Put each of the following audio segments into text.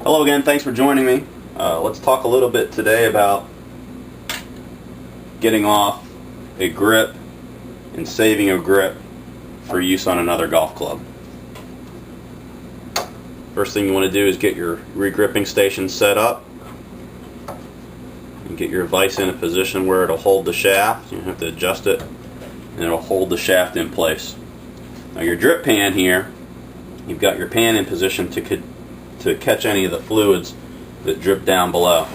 Hello again, thanks for joining me. Let's talk a little bit today about getting off a grip and saving a grip for use on another golf club. First thing you want to do is get your re-gripping station set up and get your vise in a position where it'll hold the shaft. You have to adjust it and it'll hold the shaft in place. Now your drip pan here, you've got your pan in position to catch any of the fluids that drip down below.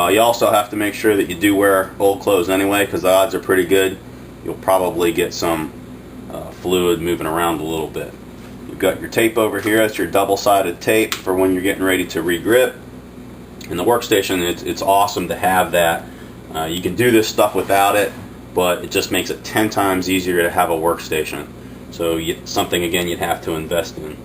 You also have to make sure that you do wear old clothes anyway, because the odds are pretty good you'll probably get some fluid moving around a little bit. You've got your tape over here. That's your double-sided tape for when you're getting ready to re-grip. In the workstation, it's awesome to have that. You can do this stuff without it, but it just makes it 10 times easier to have a workstation. So something again you'd have to invest in.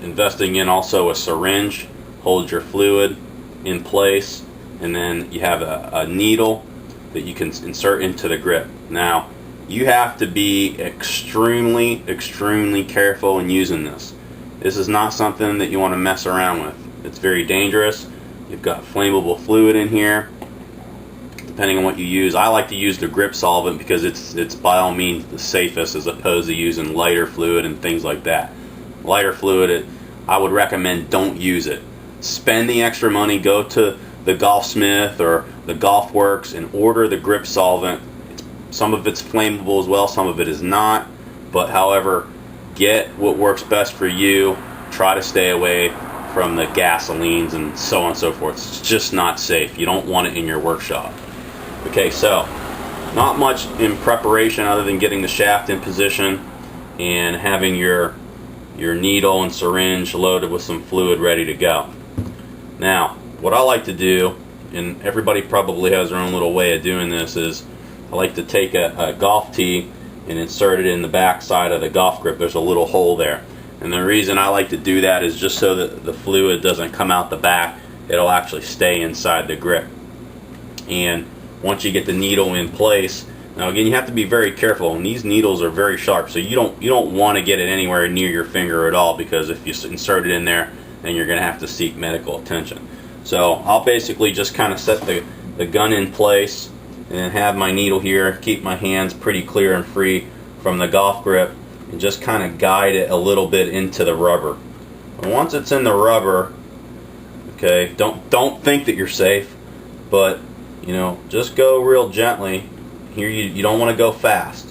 Investing in also a syringe holds your fluid in place, and then you have a needle that you can insert into the grip. Now you have to be extremely careful in using this. This is not something that you want to mess around with. It's very dangerous. You've got flammable fluid in here. Depending on what you use, I like to use the grip solvent because it's by all means the safest, as opposed to using lighter fluid and things like that. Lighter fluid, I would recommend don't use it. Spend the extra money, go to the Golfsmith or the Golfworks and order the grip solvent. Some of it's flammable as well, some of it is not, but however, get what works best for you. Try to stay away from the gasolines and so on and so forth. It's just not safe. You don't want it in your workshop. Okay, so not much in preparation other than getting the shaft in position and having your needle and syringe loaded with some fluid ready to go. Now, what I like to do, and everybody probably has their own little way of doing this, is I like to take a golf tee and insert it in the back side of the golf grip. There's a little hole there. And the reason I like to do that is just so that the fluid doesn't come out the back. It'll actually stay inside the grip. And once you get the needle in place, now again, you have to be very careful, and these needles are very sharp, so you don't want to get it anywhere near your finger at all, because if you insert it in there, then you're going to have to seek medical attention. So I'll basically just kind of set the gun in place and then have my needle here, keep my hands pretty clear and free from the golf grip, and just kind of guide it a little bit into the rubber. And once it's in the rubber, okay, don't think that you're safe, but just go real gently. Here you don't want to go fast.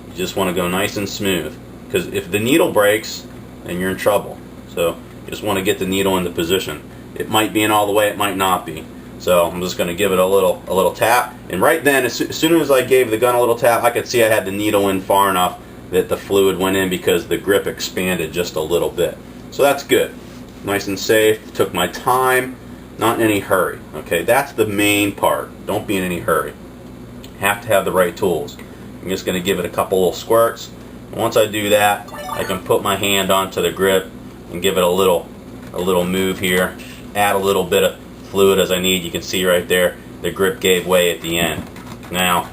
You just want to go nice and smooth, because if the needle breaks, then you're in trouble. So you just want to get the needle into position. It might be in all the way, it might not be. So I'm just going to give it a little tap, and right then, as soon as I gave the gun a little tap, I could see I had the needle in far enough that the fluid went in because the grip expanded just a little bit. So that's good. Nice and safe. Took my time, not in any hurry. Okay, that's the main part. Don't be in any hurry. Have to have the right tools. I'm just going to give it a couple little squirts. And once I do that, I can put my hand onto the grip and give it a little move here. Add a little bit of fluid as I need. You can see right there the grip gave way at the end. Now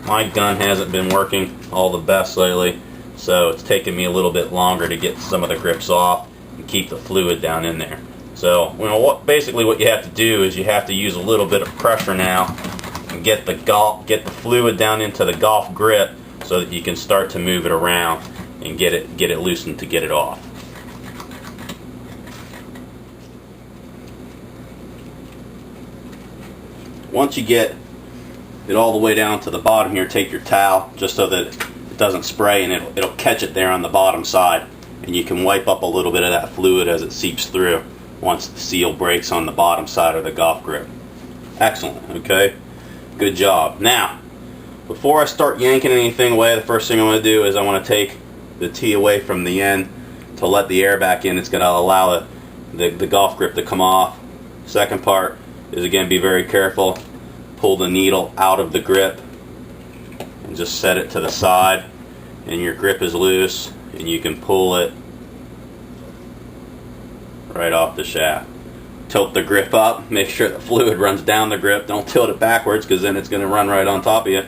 my gun hasn't been working all the best lately, so it's taken me a little bit longer to get some of the grips off and keep the fluid down in there. So basically what you have to do is you have to use a little bit of pressure now and get the fluid down into the golf grip so that you can start to move it around and get it loosened to get it off. Once you get it all the way down to the bottom here, take your towel just so that it doesn't spray, and it'll catch it there on the bottom side, and you can wipe up a little bit of that fluid as it seeps through once the seal breaks on the bottom side of the golf grip. Excellent. Okay, good job. Now, before I start yanking anything away, the first thing I want to do is I want to take the tee away from the end to let the air back in. It's going to allow the golf grip to come off. Second part is, again, be very careful. Pull the needle out of the grip and just set it to the side, and your grip is loose, and you can pull it right off the shaft. Tilt the grip up, make sure the fluid runs down the grip. Don't tilt it backwards, because then it's going to run right on top of you.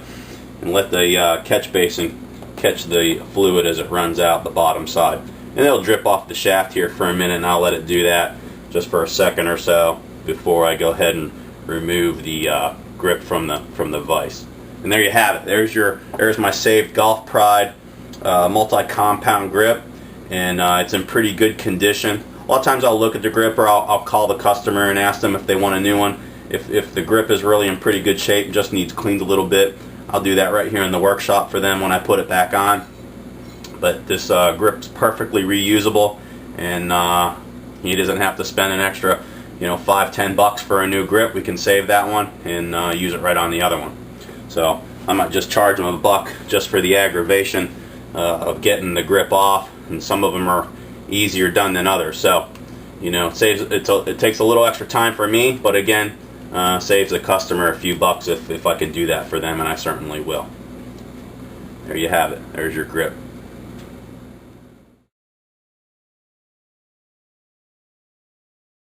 And let the catch basin catch the fluid as it runs out the bottom side. And it'll drip off the shaft here for a minute, and I'll let it do that just for a second or so before I go ahead and remove the grip from the vise. And there you have it. There's my saved Golf Pride multi-compound grip, and it's in pretty good condition. A lot of times I'll look at the grip, or I'll call the customer and ask them if they want a new one. If the grip is really in pretty good shape, just needs cleaned a little bit, I'll do that right here in the workshop for them when I put it back on. But this grip's perfectly reusable, and he doesn't have to spend an extra, $5-10 for a new grip. We can save that one and use it right on the other one. So I might just charge them $1 just for the aggravation of getting the grip off, and some of them are easier done than others. So it takes a little extra time for me, but again, saves the customer a few bucks if I can do that for them, and I certainly will. There you have it. There's your grip.